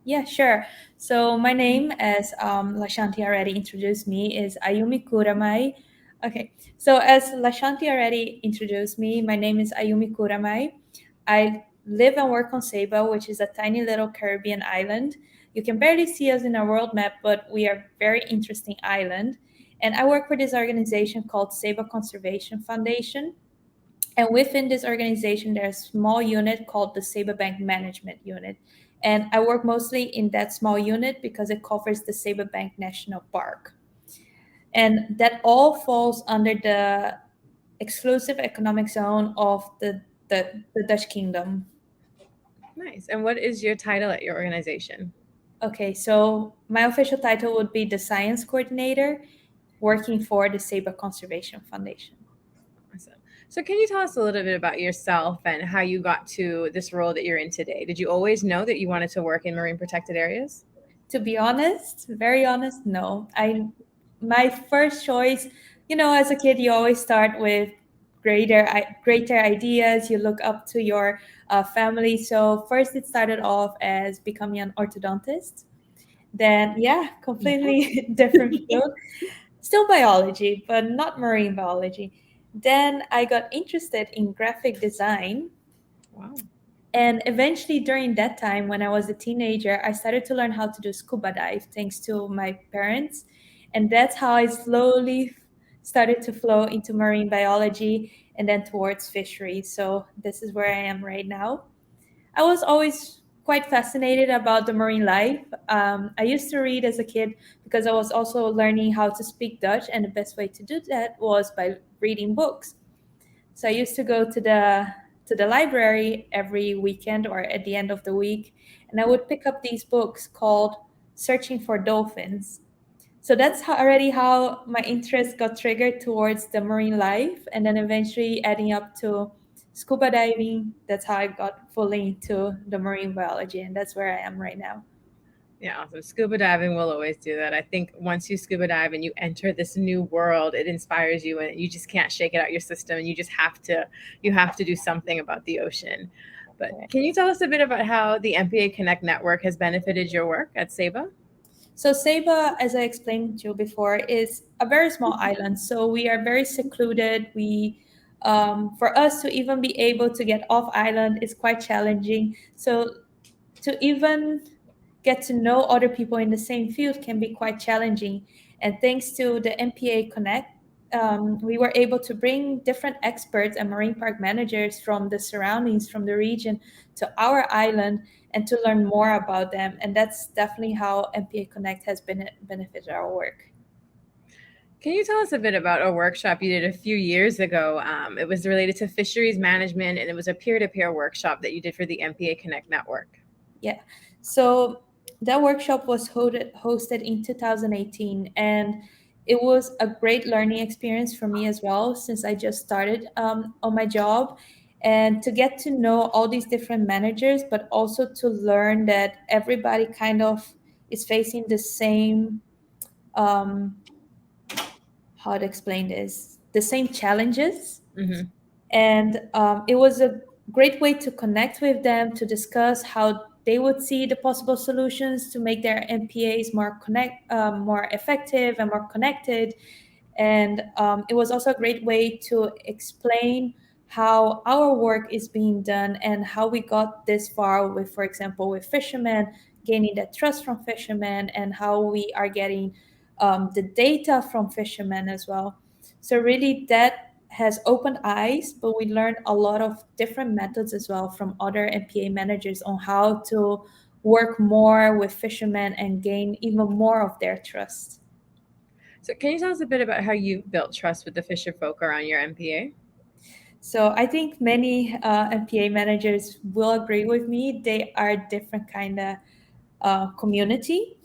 Yeah, sure. So my name, as Lashanti already introduced me, is Ayumi Kuramae. Okay, so as Lashanti already introduced me, my name is Ayumi Kuramae. I live and work on Saba, which is a tiny little Caribbean island. You can barely see us in our world map, but we are a very interesting island. And I work for this organization called Saba Conservation Foundation. And within this organization, there's a small unit called the Saba Bank Management Unit. And I work mostly in that small unit because it covers the Saba Bank National Park. And that all falls under the exclusive economic zone of the Dutch Kingdom. Nice. And what is your title at your organization? Okay, so my official title would be the Science Coordinator working for the Saba Conservation Foundation. Awesome. So, can you tell us a little bit about yourself and how you got to this role that you're in today? Did you always know that you wanted to work in marine protected areas? To be honest, very honest, no. My first choice, as a kid, you always start with greater ideas. You look up to your family. So first, it started off as becoming an orthodontist. Then, yeah, completely different field. Still biology, but not marine biology. Then I got interested in graphic design. Wow. And eventually, during that time, when I was a teenager, I started to learn how to do scuba dive thanks to my parents. And that's how I slowly started to flow into marine biology and then towards fisheries. So, this is where I am right now. I was always quite fascinated about the marine life. I used to read as a kid because I was also learning how to speak Dutch, and the best way to do that was by reading books. So I used to go to the library every weekend or at the end of the week, and I would pick up these books called Searching for Dolphins. So that's already how my interest got triggered towards the marine life, and then eventually adding up to scuba diving. That's how I got fully into the marine biology, and that's where I am right now. Yeah, awesome. Scuba diving will always do that. I think once you scuba dive and you enter this new world, it inspires you and you just can't shake it out your system and you have to do something about the ocean. But can you tell us a bit about how the MPA Connect network has benefited your work at Saba? So Saba, as I explained to you before, is a very small island. So we are very secluded. For us to even be able to get off island is quite challenging. So to even get to know other people in the same field can be quite challenging. And thanks to the MPA Connect, we were able to bring different experts and marine park managers from the surroundings, from the region, to our island and to learn more about them. And that's definitely how MPA Connect has benefited our work. Can you tell us a bit about a workshop you did a few years ago? It was related to fisheries management and it was a peer to peer workshop that you did for the MPA Connect network. Yeah. So that workshop was hosted in 2018, and it was a great learning experience for me as well, since I just started on my job. And to get to know all these different managers, but also to learn that everybody kind of is facing the same, um, how to explain this, the same challenges. Hmm. And it was a great way to connect with them, to discuss how they would see the possible solutions to make their MPAs more effective and more connected. And it was also a great way to explain how our work is being done and how we got this far with, for example, with fishermen, gaining that trust from fishermen, and how we are getting the data from fishermen as well. So really, that has opened eyes, but we learned a lot of different methods as well from other MPA managers on how to work more with fishermen and gain even more of their trust. So, can you tell us a bit about how you built trust with the fisher folk around your MPA? So I think many MPA managers will agree with me. They are different kind of community.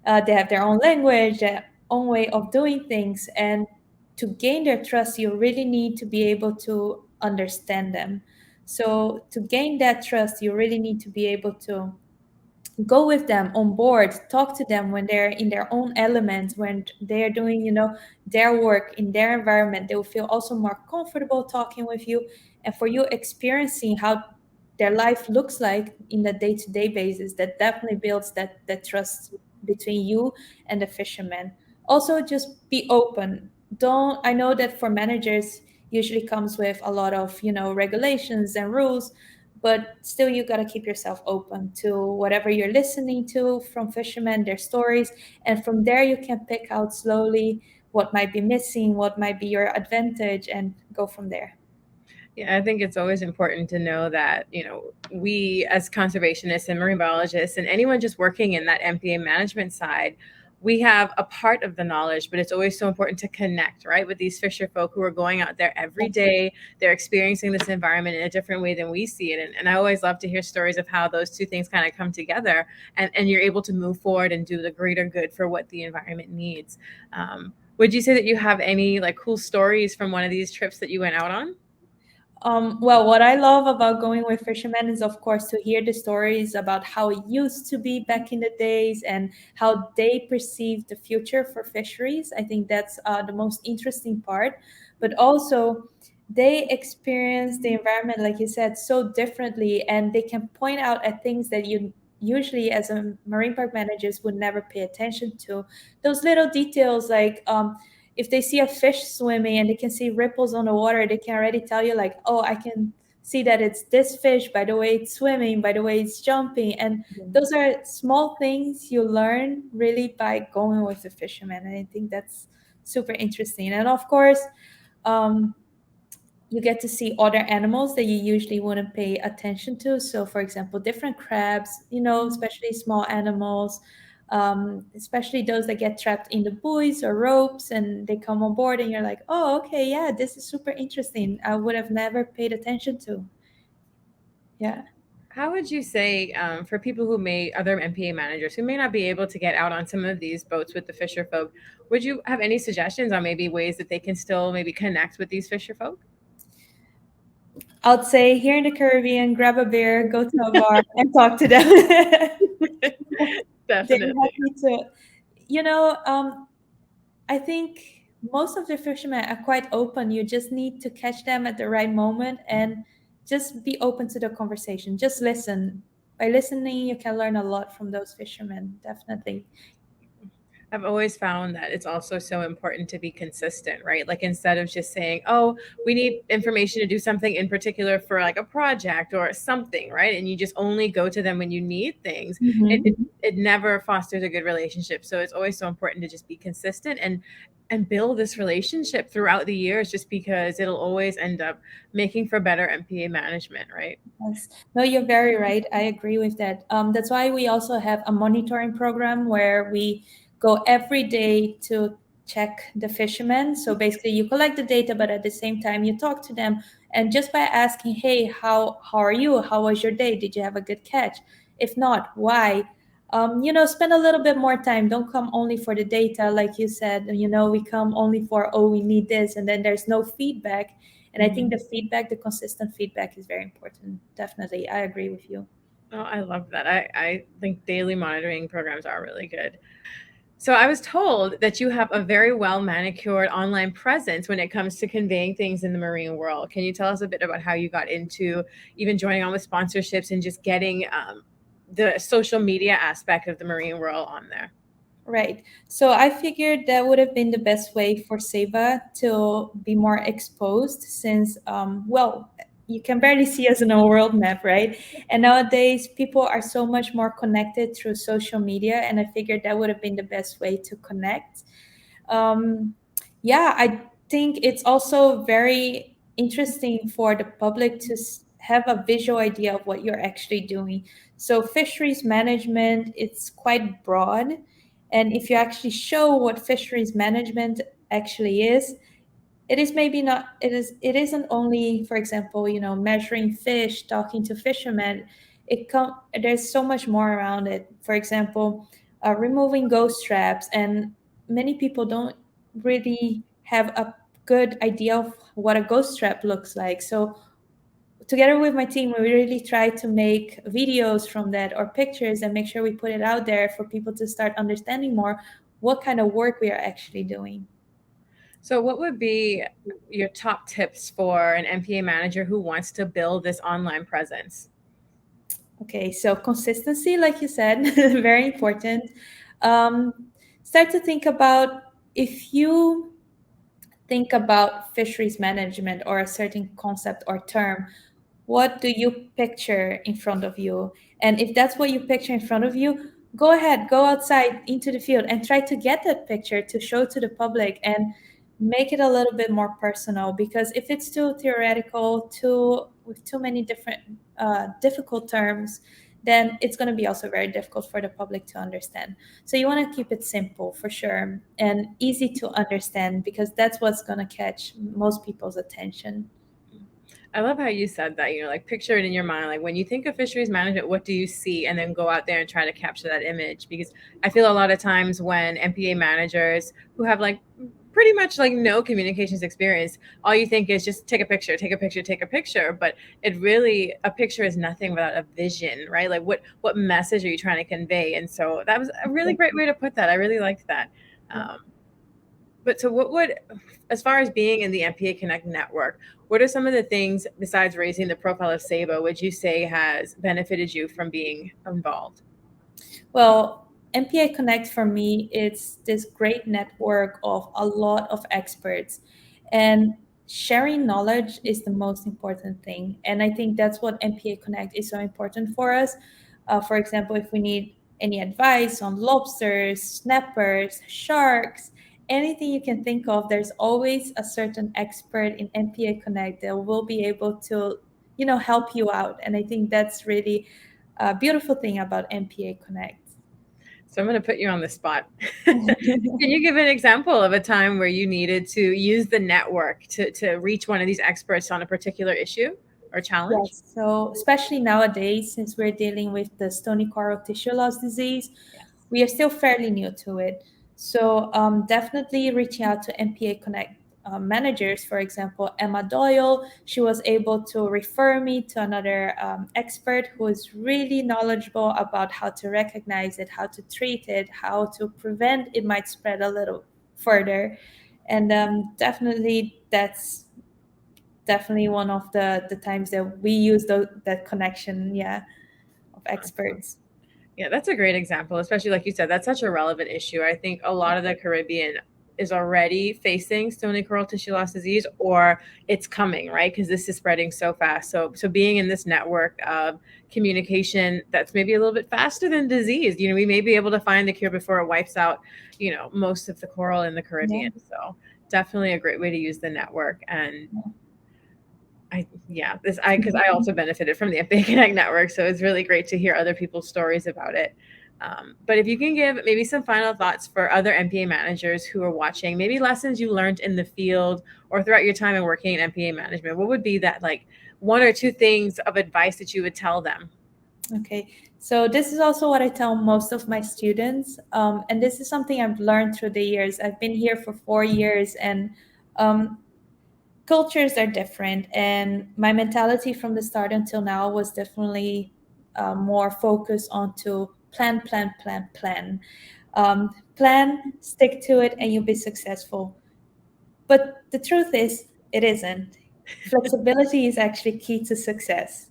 They have their own language, their own way of doing things, and to gain their trust, you really need to be able to understand them. So to gain that trust, you really need to be able to go with them on board, talk to them when they're in their own element, when they're doing their work in their environment. They will feel also more comfortable talking with you, and for you experiencing how their life looks like in the day-to-day basis, that definitely builds that trust between you and the fisherman. Also, just be open. Don't I know that for managers usually comes with a lot of, regulations and rules, but still you got to keep yourself open to whatever you're listening to from fishermen, their stories, and from there you can pick out slowly what might be missing, what might be your advantage, and go from there. Yeah, I think it's always important to know that, we as conservationists and marine biologists and anyone just working in that MPA management side, we have a part of the knowledge, but it's always so important to connect, right, with these fisher folk who are going out there every day. They're experiencing this environment in a different way than we see it. And I always love to hear stories of how those two things kind of come together, and you're able to move forward and do the greater good for what the environment needs. Would you say that you have any like cool stories from one of these trips that you went out on? Well, what I love about going with fishermen is, of course, to hear the stories about how it used to be back in the days and how they perceive the future for fisheries. I think that's the most interesting part. But also, they experience the environment, like you said, so differently, and they can point out at things that you usually, as a marine park managers, would never pay attention to. Those little details, like if they see a fish swimming and they can see ripples on the water, they can already tell you, like, oh, I can see that it's this fish by the way it's swimming, by the way it's jumping. And those are small things you learn really by going with the fisherman. And I think that's super interesting. And of course, um, you get to see other animals that you usually wouldn't pay attention to. So, for example, different crabs, especially small animals, especially those that get trapped in the buoys or ropes and they come on board, and you're like, oh, okay, yeah, this is super interesting. I would have never paid attention to. Yeah. How would you say, for people who other MPA managers who may not be able to get out on some of these boats with the fisher folk, would you have any suggestions on maybe ways that they can still maybe connect with these fisher folk? I'd say here in the Caribbean, grab a beer, go to a bar, and talk to them. They're Definitely. happy to, you know, um, I think most of the fishermen are quite open. You just need to catch them at the right moment and just be open to the conversation. Just listen. By listening, you can learn a lot from those fishermen, definitely. I've always found that it's also so important to be consistent, right? Like instead of just saying, "Oh, we need information to do something in particular for like a project or something," right? And you just only go to them when you need things. It never fosters a good relationship. So it's always so important to just be consistent and build this relationship throughout the years, just because it'll always end up making for better MPA management, right? Yes. No, you're very right. I agree with that. That's why we also have a monitoring program where we go every day to check the fishermen. So basically, you collect the data, but at the same time, you talk to them. And just by asking, "Hey, how are you? How was your day? Did you have a good catch? If not, why?" Spend a little bit more time. Don't come only for the data, like you said. We come only for, oh, we need this, and then there's no feedback. And I think the feedback, the consistent feedback is very important. Definitely. I agree with you. Oh, I love that. I think daily monitoring programs are really good. So I was told that you have a very well manicured online presence when it comes to conveying things in the marine world. Can you tell us a bit about how you got into even joining on with sponsorships and just getting the social media aspect of the marine world on there? Right. So I figured that would have been the best way for Saba to be more exposed since, well, you can barely see us on a world map, right? And nowadays, people are so much more connected through social media. And I figured that would have been the best way to connect. um, yeah, I think it's also very interesting for the public to have a visual idea of what you're actually doing. So fisheries management, it's quite broad. And if you actually show what fisheries management actually is, it is maybe not it isn't only, for example, measuring fish, talking to fishermen. There's so much more around it. For example, removing ghost traps, and many people don't really have a good idea of what a ghost trap looks like. So together with my team, we really try to make videos from that or pictures and make sure we put it out there for people to start understanding more what kind of work we are actually doing. So, what would be your top tips for an MPA manager who wants to build this online presence? Okay, so consistency, like you said, very important. Um, Start to think about, if you think about fisheries management or a certain concept or term, what do you picture in front of you? And if that's what you picture in front of you, go ahead, go outside into the field and try to get that picture to show to the public and make it a little bit more personal. Because if it's too theoretical, too with too many different difficult terms, then it's going to be also very difficult for the public to understand. So you want to keep it simple for sure and easy to understand, because that's what's going to catch most people's attention. I love how you said that, like picture it in your mind. Like when you think of fisheries management, what do you see? And then go out there and try to capture that image. Because I feel a lot of times when MPA managers who have like pretty much like no communications experience, all you think is just take a picture, take a picture, take a picture. But it really, a picture is nothing without a vision, right? Like what message are you trying to convey? And so that was a really great way to put that. I really liked that. Um, but so what would, as far as being in the MPA Connect network, what are some of the things besides raising the profile of Saba would you say has benefited you from being involved? Well, MPA Connect for me, it's this great network of a lot of experts, and sharing knowledge is the most important thing. And I think that's what MPA Connect is so important for us. For example, if we need any advice on lobsters, snappers, sharks, anything you can think of, there's always a certain expert in MPA Connect that will be able to, help you out. And I think that's really a beautiful thing about MPA Connect. So I'm going to put you on the spot. Can you give an example of a time where you needed to use the network to reach one of these experts on a particular issue or challenge? Yes, so especially nowadays, since we're dealing with the stony coral tissue loss disease, Yes. we are still fairly new to it. So definitely reaching out to MPA Connect managers, for example, Emma Doyle, she was able to refer me to another expert who is really knowledgeable about how to recognize it, how to treat it, how to prevent it might spread a little further. And definitely that's definitely one of the times that we use that connection, yeah, of Awesome. experts. Yeah, that's a great example, especially like you said, that's such a relevant issue. I think a lot of the Caribbean is already facing stony coral tissue loss disease, or it's coming, right? Because this is spreading so fast. So being in this network of communication that's maybe a little bit faster than disease, we may be able to find the cure before it wipes out, most of the coral in the Yeah, Caribbean. So definitely a great way to use the network. And because I also benefited from the MPA Connect network, so it's really great to hear other people's stories about it. But if you can give maybe some final thoughts for other MPA managers who are watching, maybe lessons you learned in the field or throughout your time in working in MPA management, what would be that like one or two things of advice that you would tell them? okay, so this is also what I tell most of my students, and this is something I've learned through the years. I've been here for 4 years, and um, cultures are different, and my mentality from the start until now was definitely more focused on to plan, plan, plan, plan. Plan, stick to it, and you'll be successful. But the truth is, it isn't. Flexibility is actually key to success.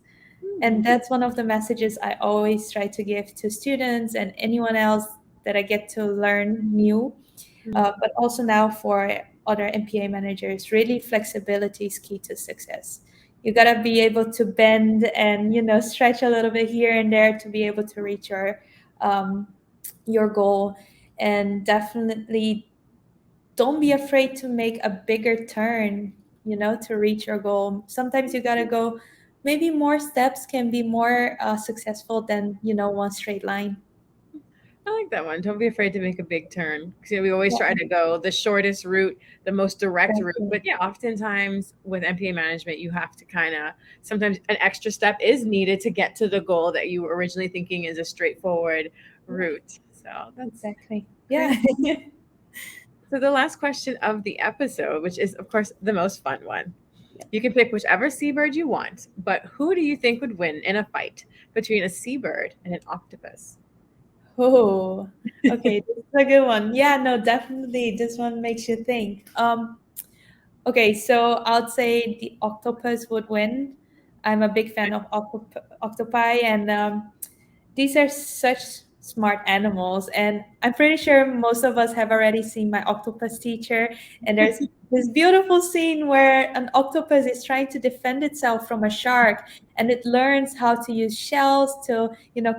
And that's one of the messages I always try to give to students and anyone else that I get to learn new. But also now for other MPA managers, really flexibility is key to success. You gotta be able to bend and stretch a little bit here and there to be able to reach your goal. And definitely don't be afraid to make a bigger turn, to reach your goal. Sometimes you got to go, maybe more steps can be more successful than, one straight line. I like that one. Don't be afraid to make a big turn. Because we always try Yeah, to go the shortest route, the most direct route. exactly. But yeah, oftentimes with MPA management, you have to kind of sometimes an extra step is needed to get to the goal that you were originally thinking is a straightforward Yeah, route. So that's exactly. great. Yeah. So the last question of the episode, which is of course the most fun one. You can pick whichever seabird you want, but who do you think would win in a fight between a seabird and an octopus? Oh, okay. This is a good one. Yeah, no, definitely. This one makes you think. Okay, so I'd say the octopus would win. I'm a big fan of octopi, and these are such smart animals. And I'm pretty sure most of us have already seen My Octopus Teacher. And there's this beautiful scene where an octopus is trying to defend itself from a shark, and it learns how to use shells to,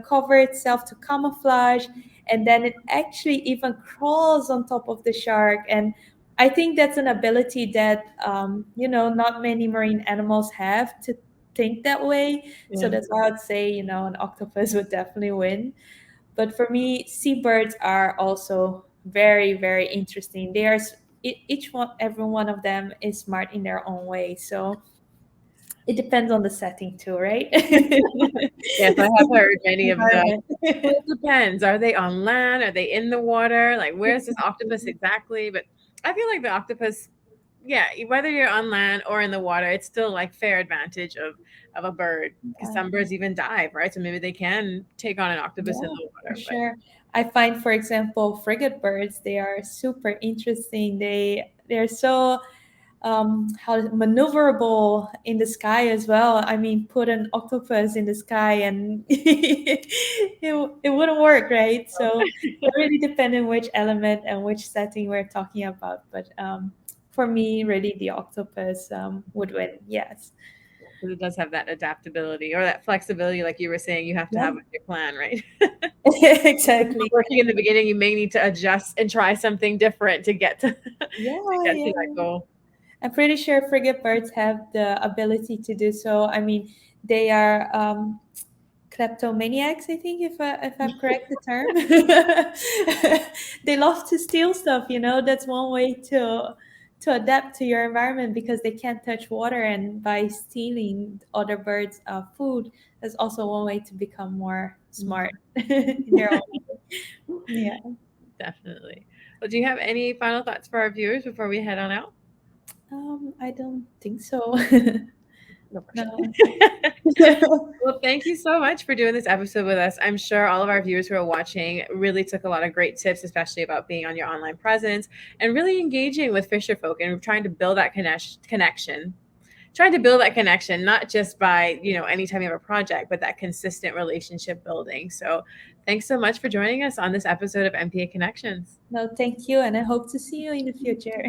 cover itself, to camouflage, and then it actually even crawls on top of the shark. And I think that's an ability that, not many marine animals have, to think that way. So Yeah. that's why I'd say, an octopus would definitely win. But for me, seabirds are also very, very interesting. Each one, every one of them is smart in their own way. So it depends on the setting too, right? Yes, I have heard many of the. Environment. Well, it depends. Are they on land? Are they in the water? Like, where's this octopus exactly? But I feel like the octopus, yeah, whether you're on land or in the water, it's still like fair advantage of a bird because Yeah, some birds even dive, right? So maybe they can take on an octopus in yeah, the for water. But sure. I find, for example, frigate birds, they are super interesting. They're so how maneuverable in the sky as well. I mean, put an octopus in the sky and it wouldn't work, right? So it really depends on which element and which setting we're talking about. But for me, really, the octopus would win. Yes. because it does have that adaptability or that flexibility, like you were saying, you have to have Yeah. with your plan, right? If Exactly. it's working in the beginning, you may need to adjust and try something different to get to Yeah, get to that yeah. goal. I'm pretty sure frigate birds have the ability to do so. I mean, they are kleptomaniacs, I think, if I'm correct the term. They love to steal stuff. That's one way to adapt to your environment, because they can't touch water, and by stealing other birds' food, that's also one way to become more smart in their own way. Yeah. Definitely. Well, do you have any final thoughts for our viewers before we head on out? I don't think so. No pressure. No. Well, thank you so much for doing this episode with us. I'm sure all of our viewers who are watching really took a lot of great tips, especially about being on your online presence and really engaging with fisher folk and trying to build that connection. Trying to build that connection, not just by, anytime you have a project, but that consistent relationship building. So thanks so much for joining us on this episode of MPA Connections. No, thank you, and I hope to see you in the future.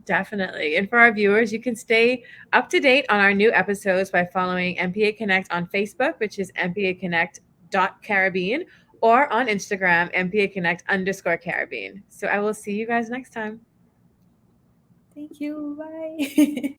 Definitely. And for our viewers, you can stay up to date on our new episodes by following MPA Connect on Facebook, which is MPAConnect.Caribbean, or on Instagram, MPAConnect_Caribbean. So I will see you guys next time. Thank you. Bye.